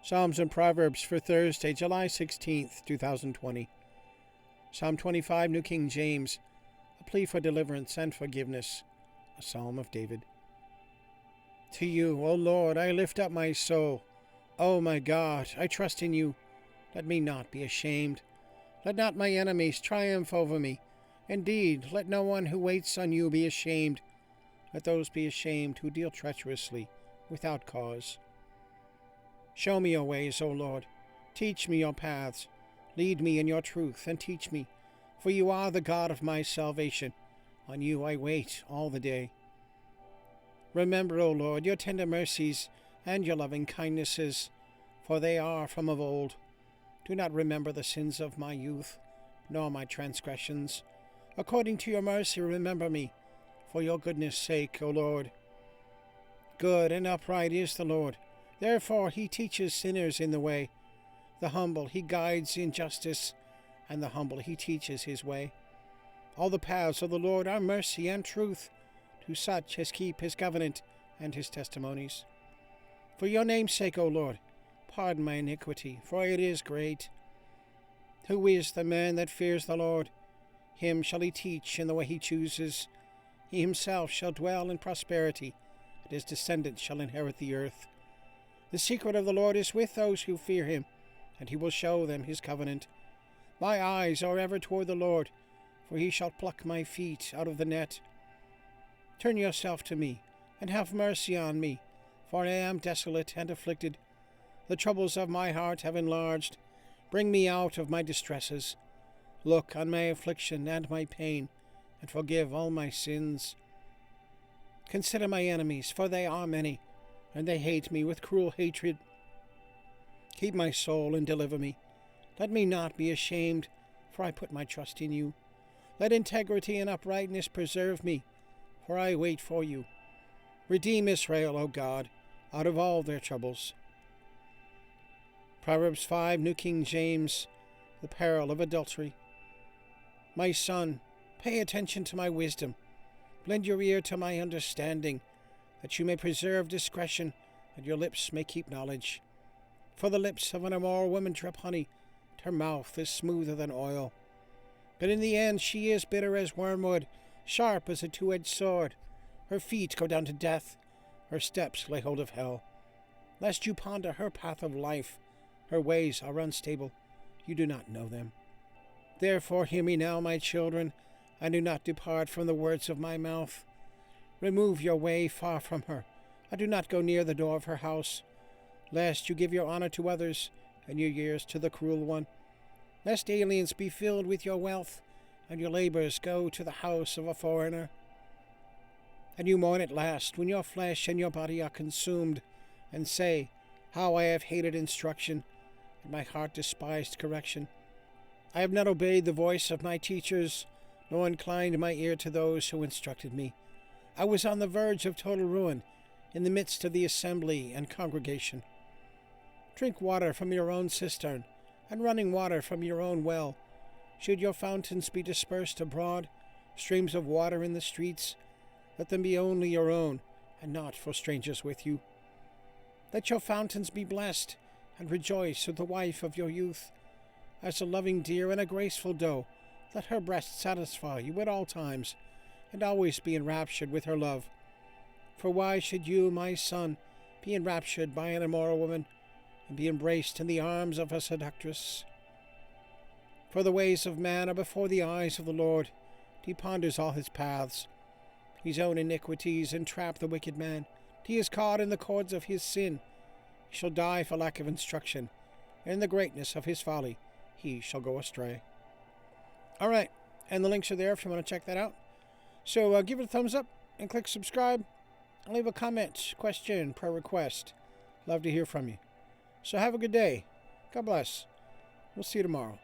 Psalms and Proverbs for Thursday, July 16th, 2020. Psalm 25, New King James, a plea for deliverance and forgiveness, a psalm of David. To you, O Lord, I lift up my soul. O my God, I trust in you. Let me not be ashamed. Let not my enemies triumph over me. Indeed, let no one who waits on you be ashamed. Let those be ashamed who deal treacherously, without cause. Show me your ways, O Lord. Teach me your paths. Lead me in your truth, and teach me. For you are the God of my salvation. On you I wait all the day. Remember, O Lord, your tender mercies and your loving kindnesses, for they are from of old. Do not remember the sins of my youth, nor my transgressions. According to your mercy remember me, for your goodness' sake, O Lord. Good and upright is the Lord. Therefore he teaches sinners in the way. The humble he guides in justice, and the humble he teaches his way. All the paths of the Lord are mercy and truth, to such as keep his covenant and his testimonies. For your name's sake, O Lord, pardon my iniquity, for it is great. Who is the man that fears the Lord? Him shall he teach in the way he chooses. He himself shall dwell in prosperity, and his descendants shall inherit the earth. The secret of the Lord is with those who fear him, and he will show them his covenant. My eyes are ever toward the Lord, for he shall pluck my feet out of the net. Turn yourself to me, and have mercy on me, for I am desolate and afflicted. The troubles of my heart have enlarged. Bring me out of my distresses. Look on my affliction and my pain, and forgive all my sins. Consider my enemies, for they are many, and they hate me with cruel hatred. Keep my soul and deliver me. Let me not be ashamed, for I put my trust in you. Let integrity and uprightness preserve me, for I wait for you. Redeem Israel, O God, out of all their troubles. Proverbs 5, New King James, the Peril of Adultery. My son, pay attention to my wisdom. Lend your ear to my understanding, that you may preserve discretion, and your lips may keep knowledge. For the lips of an immoral woman drip honey, and her mouth is smoother than oil. But in the end she is bitter as wormwood, sharp as a two-edged sword. Her feet go down to death, her steps lay hold of hell. Lest you ponder her path of life, her ways are unstable, you do not know them. Therefore hear me now, my children, and do not depart from the words of my mouth. Remove your way far from her, and do not go near the door of her house, lest you give your honor to others, and your years to the cruel one. Lest aliens be filled with your wealth, and your labors go to the house of a foreigner. And you mourn at last, when your flesh and your body are consumed, and say, How I have hated instruction, and my heart despised correction. I have not obeyed the voice of my teachers, nor inclined my ear to those who instructed me. I was on the verge of total ruin, in the midst of the assembly and congregation. Drink water from your own cistern, and running water from your own well. Should your fountains be dispersed abroad, streams of water in the streets, let them be only your own, and not for strangers with you. Let your fountains be blessed, and rejoice with the wife of your youth. As a loving deer and a graceful doe, let her breast satisfy you at all times, and always be enraptured with her love. For why should you, my son, be enraptured by an immoral woman, and be embraced in the arms of a seductress? For the ways of man are before the eyes of the Lord. He ponders all his paths. His own iniquities entrap the wicked man. He is caught in the cords of his sin. He shall die for lack of instruction. In the greatness of his folly he shall go astray. All right, and the links are there if you want to check that out. So give it a thumbs up and click subscribe. And leave a comment, question, prayer request. Love to hear from you. So have a good day. God bless. We'll see you tomorrow.